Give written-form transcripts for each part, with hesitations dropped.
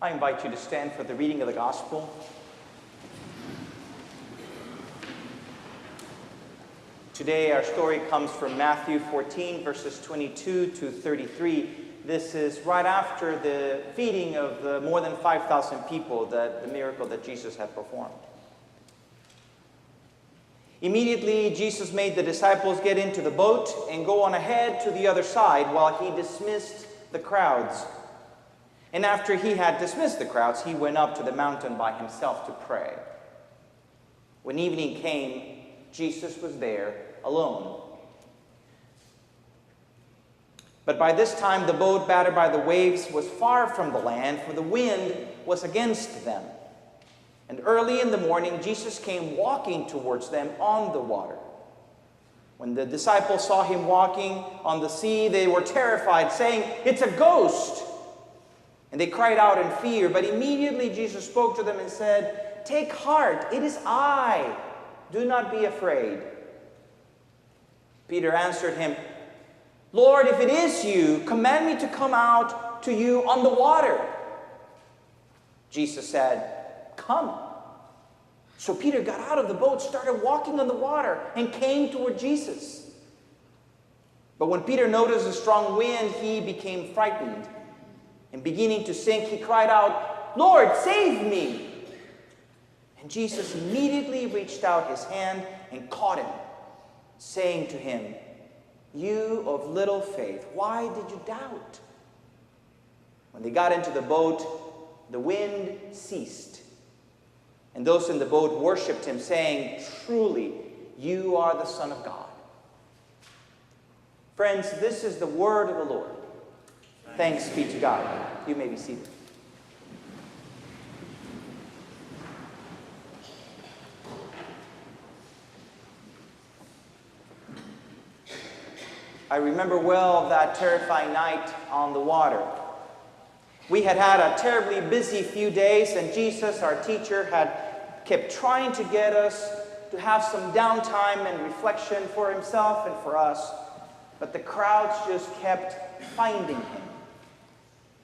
I invite you to stand for the reading of the Gospel. Today our story comes from Matthew 14, verses 22 to 33. This is right after the feeding of the more than 5,000 people, the miracle that Jesus had performed. Immediately, Jesus made the disciples get into the boat and go on ahead to the other side while he dismissed the crowds. And after he had dismissed the crowds, he went up to the mountain by himself to pray. When evening came, Jesus was there alone. But by this time, the boat, battered by the waves, was far from the land, for the wind was against them. And early in the morning, Jesus came walking towards them on the water. When the disciples saw him walking on the sea, they were terrified, saying, "It's a ghost!" And they cried out in fear. But immediately Jesus spoke to them and said, "Take heart, it is I. Do not be afraid." Peter answered him, "Lord, if it is you, command me to come out to you on the water." Jesus said, "Come." So Peter got out of the boat, started walking on the water, and came toward Jesus. But when Peter noticed a strong wind, he became frightened. And beginning to sink, he cried out, "Lord, save me!" And Jesus immediately reached out his hand and caught him, saying to him, "You of little faith, why did you doubt?" When they got into the boat, the wind ceased. And those in the boat worshipped him, saying, "Truly, you are the Son of God." Friends, this is the word of the Lord. Thanks be to God. You may be seated. I remember well that terrifying night on the water. We had had a terribly busy few days, and Jesus, our teacher, had kept trying to get us to have some downtime and reflection for himself and for us. But the crowds just kept finding him.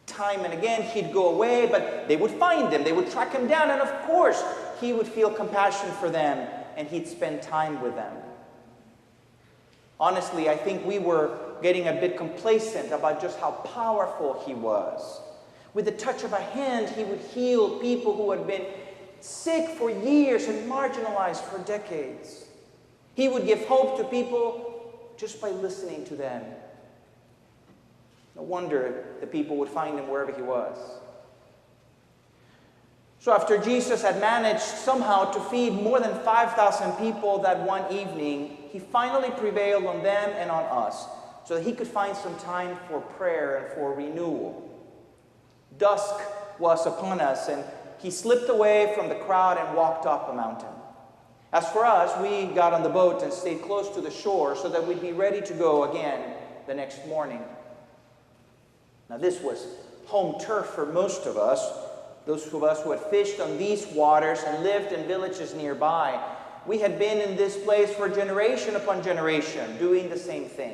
Time and again, he'd go away, but they would find him. They would track him down, and of course, he would feel compassion for them, and he'd spend time with them. Honestly, I think we were getting a bit complacent about just how powerful he was. With the touch of a hand, he would heal people who had been sick for years and marginalized for decades. He would give hope to people just by listening to them. No wonder the people would find him wherever he was. So after Jesus had managed somehow to feed more than 5,000 people that one evening, he finally prevailed on them and on us so that he could find some time for prayer and for renewal. Dusk was upon us, and he slipped away from the crowd and walked up a mountain. As for us, we got on the boat and stayed close to the shore so that we'd be ready to go again the next morning. Now, this was home turf for most of us, those of us who had fished on these waters and lived in villages nearby. We had been in this place for generation upon generation, doing the same thing.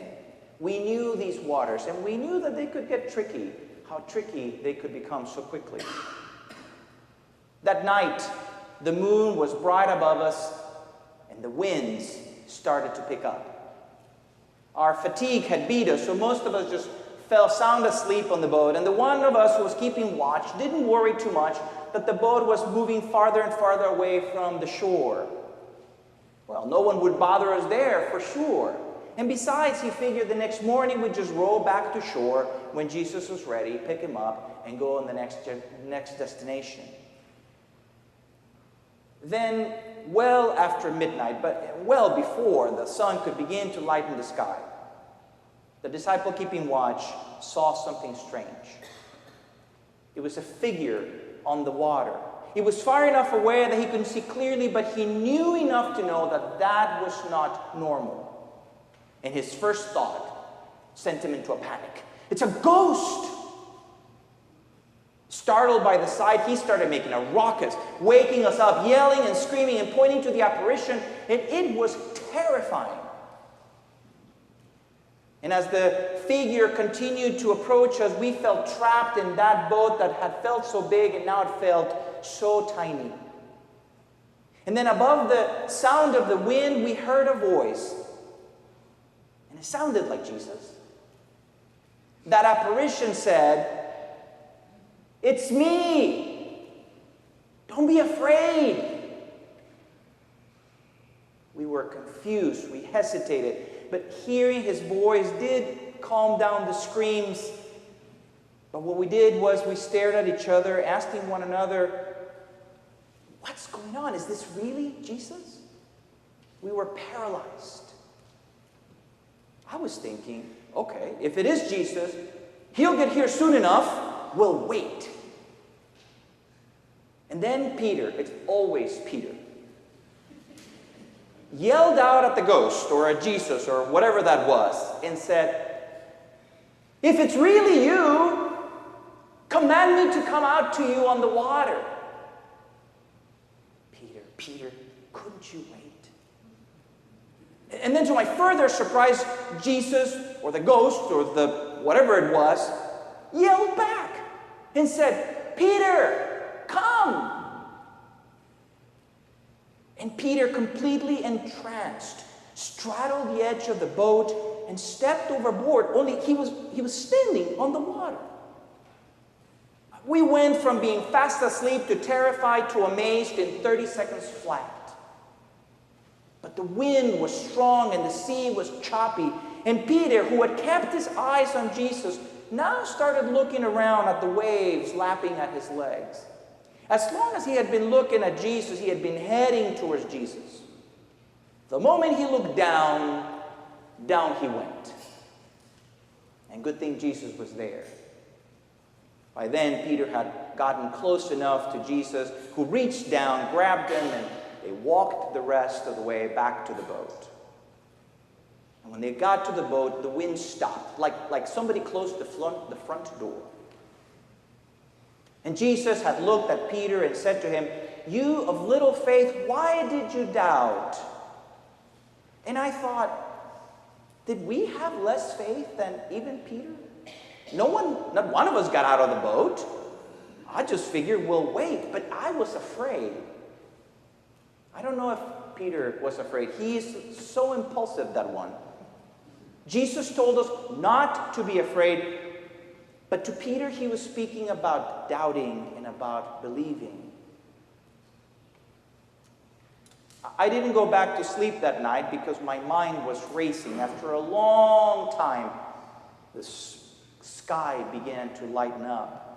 We knew these waters, and we knew that they could get tricky, how tricky they could become so quickly. That night, the moon was bright above us, and the winds started to pick up. Our fatigue had beat us, so most of us just fell sound asleep on the boat, and the one of us who was keeping watch didn't worry too much that the boat was moving farther and farther away from the shore. Well, no one would bother us there for sure. And besides, he figured the next morning we'd just row back to shore when Jesus was ready, pick him up, and go on the next destination. Then, well after midnight, but well before the sun could begin to lighten the sky, the disciple keeping watch saw something strange. It was a figure on the water. It was far enough away that he couldn't see clearly, but he knew enough to know that that was not normal. And his first thought sent him into a panic. It's a ghost! Startled by the sight, he started making a ruckus, waking us up, yelling and screaming and pointing to the apparition, and it was terrifying. And as the figure continued to approach us, we felt trapped in that boat that had felt so big and now it felt so tiny. And then above the sound of the wind, we heard a voice. And it sounded like Jesus. That apparition said, "It's me. Don't be afraid." We were confused. We hesitated. But hearing his voice did calm down the screams. But what we did was we stared at each other, asking one another, "What's going on? Is this really Jesus?" We were paralyzed. I was thinking, okay, if it is Jesus, he'll get here soon enough. We'll wait. And then Peter, it's always Peter, yelled out at the ghost or at Jesus or whatever that was and said, "If it's really you, command me to come out to you on the water." Peter, couldn't you wait? And then to my further surprise, Jesus or the ghost or the whatever it was yelled back and said, "Peter, come." And Peter, completely entranced, straddled the edge of the boat and stepped overboard, only he was standing on the water. We went from being fast asleep to terrified to amazed in 30 seconds flat. But the wind was strong and the sea was choppy. And Peter, who had kept his eyes on Jesus, now started looking around at the waves lapping at his legs. As long as he had been looking at Jesus, he had been heading towards Jesus. The moment he looked down, down he went. And good thing Jesus was there. By then, Peter had gotten close enough to Jesus, who reached down, grabbed him, and they walked the rest of the way back to the boat. And when they got to the boat, the wind stopped, like somebody closed the front door. And Jesus had looked at Peter and said to him, "You of little faith, why did you doubt?" And I thought, did we have less faith than even Peter? Not one of us got out of the boat. I just figured we'll wait, but I was afraid. I don't know if Peter was afraid. He is so impulsive, that one. Jesus told us not to be afraid, but to Peter he was speaking about doubting and about believing. I didn't go back to sleep that night because my mind was racing. After a long time, the sky began to lighten up.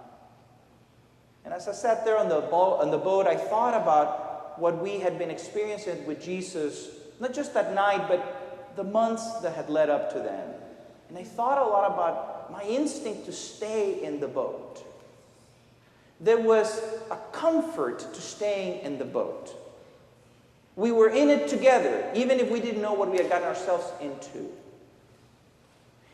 And as I sat there on the boat, I thought about what we had been experiencing with Jesus, not just that night, but the months that had led up to then. And I thought a lot about my instinct to stay in the boat. There was a comfort to staying in the boat. We were in it together, even if we didn't know what we had gotten ourselves into.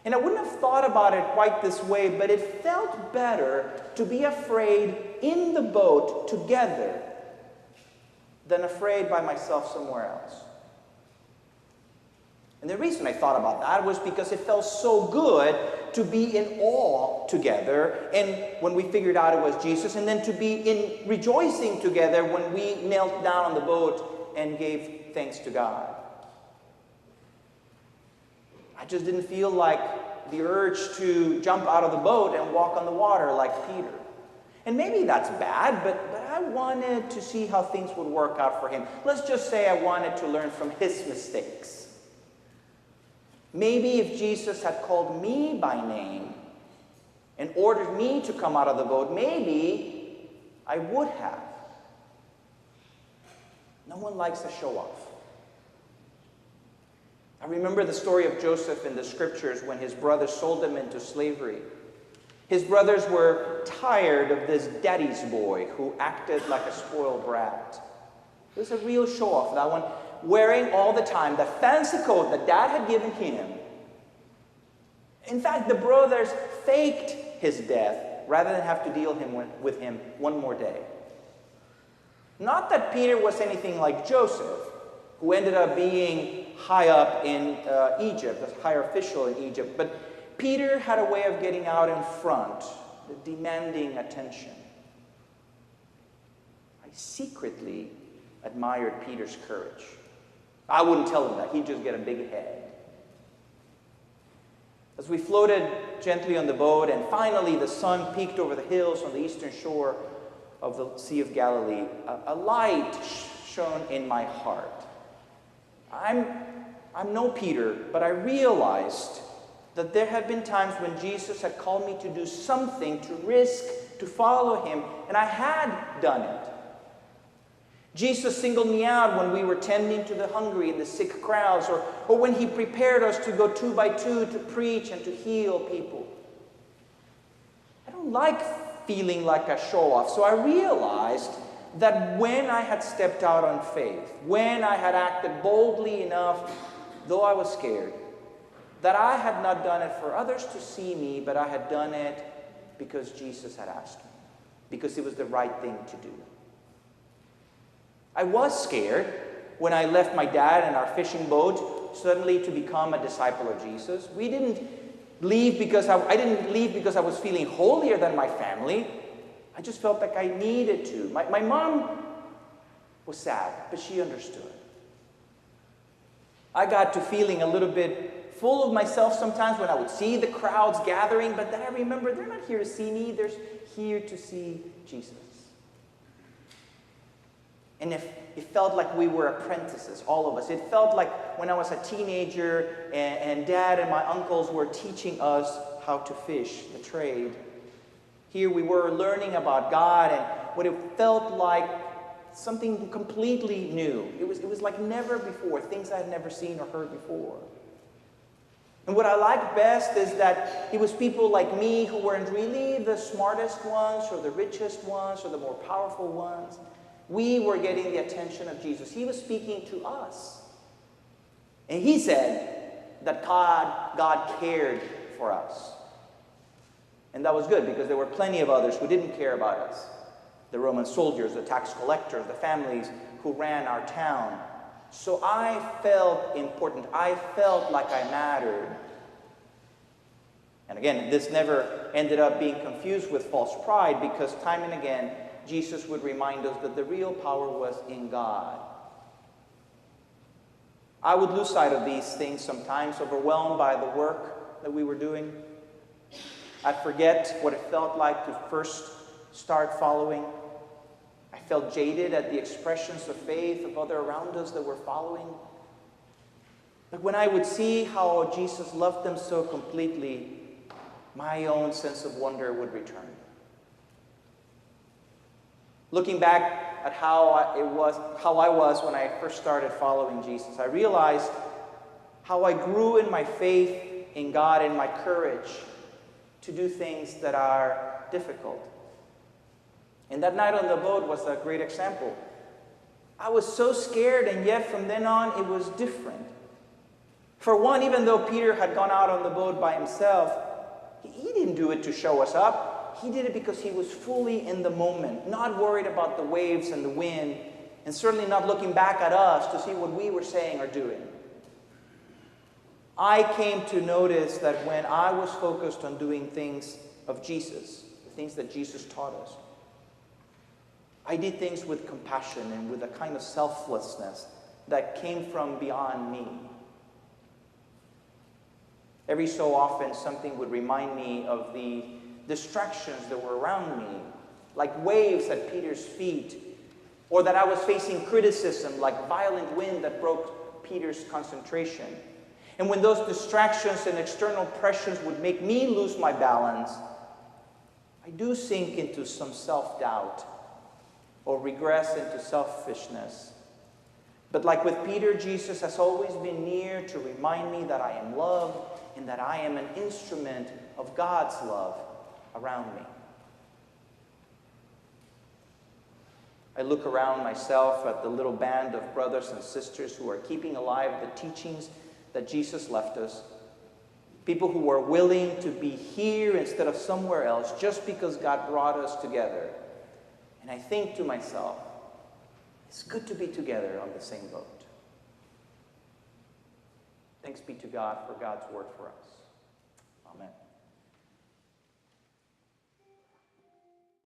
And I wouldn't have thought about it quite this way, but it felt better to be afraid in the boat together than afraid by myself somewhere else. And the reason I thought about that was because it felt so good to be in awe together, and when we figured out it was Jesus, and then to be in rejoicing together when we knelt down on the boat and gave thanks to God. I just didn't feel like the urge to jump out of the boat and walk on the water like Peter. And maybe that's bad, but I wanted to see how things would work out for him. Let's just say I wanted to learn from his mistakes. Maybe if Jesus had called me by name and ordered me to come out of the boat, maybe I would have. No one likes a show-off. I remember the story of Joseph in the scriptures when his brothers sold him into slavery. His brothers were tired of this daddy's boy who acted like a spoiled brat. It was a real show-off, that one, wearing all the time the fancy coat that dad had given him. In fact, the brothers faked his death rather than have to deal with him one more day. Not that Peter was anything like Joseph, who ended up being high up in Egypt, a higher official in Egypt. But Peter had a way of getting out in front, demanding attention. I secretly admired Peter's courage. I wouldn't tell him that. He'd just get a big head. As we floated gently on the boat, and finally the sun peeked over the hills on the eastern shore of the Sea of Galilee, a light shone in my heart. I'm no Peter, but I realized that there had been times when Jesus had called me to do something, to risk, to follow him, and I had done it. Jesus singled me out when we were tending to the hungry and the sick crowds, or when he prepared us to go 2 by 2 to preach and to heal people. I don't like feeling like a show-off, so I realized that when I had stepped out on faith, when I had acted boldly enough, though I was scared, that I had not done it for others to see me, but I had done it because Jesus had asked me, because it was the right thing to do. I was scared when I left my dad and our fishing boat suddenly to become a disciple of Jesus. We didn't leave because I didn't leave because I was feeling holier than my family. I just felt like I needed to. My mom was sad, but she understood. I got to feeling a little bit full of myself sometimes when I would see the crowds gathering, but then I remember they're not here to see me, they're here to see Jesus. And it felt like we were apprentices, all of us. It felt like when I was a teenager and Dad and my uncles were teaching us how to fish, the trade. Here we were learning about God and what it felt like something completely new. It was like never before, things I had never seen or heard before. And what I liked best is that it was people like me who weren't really the smartest ones or the richest ones or the more powerful ones. We were getting the attention of Jesus. He was speaking to us. And he said that God cared for us. And that was good because there were plenty of others who didn't care about us. The Roman soldiers, the tax collectors, the families who ran our town. So I felt important. I felt like I mattered. And again, this never ended up being confused with false pride because time and again, Jesus would remind us that the real power was in God. I would lose sight of these things sometimes, overwhelmed by the work that we were doing. I'd forget what it felt like to first start following. I felt jaded at the expressions of faith of others around us that were following. But when I would see how Jesus loved them so completely, my own sense of wonder would return. Looking back at how I was when I first started following Jesus, I realized how I grew in my faith in God and my courage to do things that are difficult. And that night on the boat was a great example. I was so scared, and yet from then on it was different. For one, even though Peter had gone out on the boat by himself, he didn't do it to show us up. He did it because he was fully in the moment, not worried about the waves and the wind, and certainly not looking back at us to see what we were saying or doing. I came to notice that when I was focused on doing things of Jesus, the things that Jesus taught us, I did things with compassion and with a kind of selflessness that came from beyond me. Every so often, something would remind me of the distractions that were around me, like waves at Peter's feet, or that I was facing criticism like violent wind that broke Peter's concentration. And when those distractions and external pressures would make me lose my balance, I do sink into some self-doubt or regress into selfishness. But like with Peter, Jesus has always been near to remind me that I am loved and that I am an instrument of God's love around me. I look around myself at the little band of brothers and sisters who are keeping alive the teachings that Jesus left us. People who are willing to be here instead of somewhere else just because God brought us together. And I think to myself, it's good to be together on the same boat. Thanks be to God for God's word for us. Amen.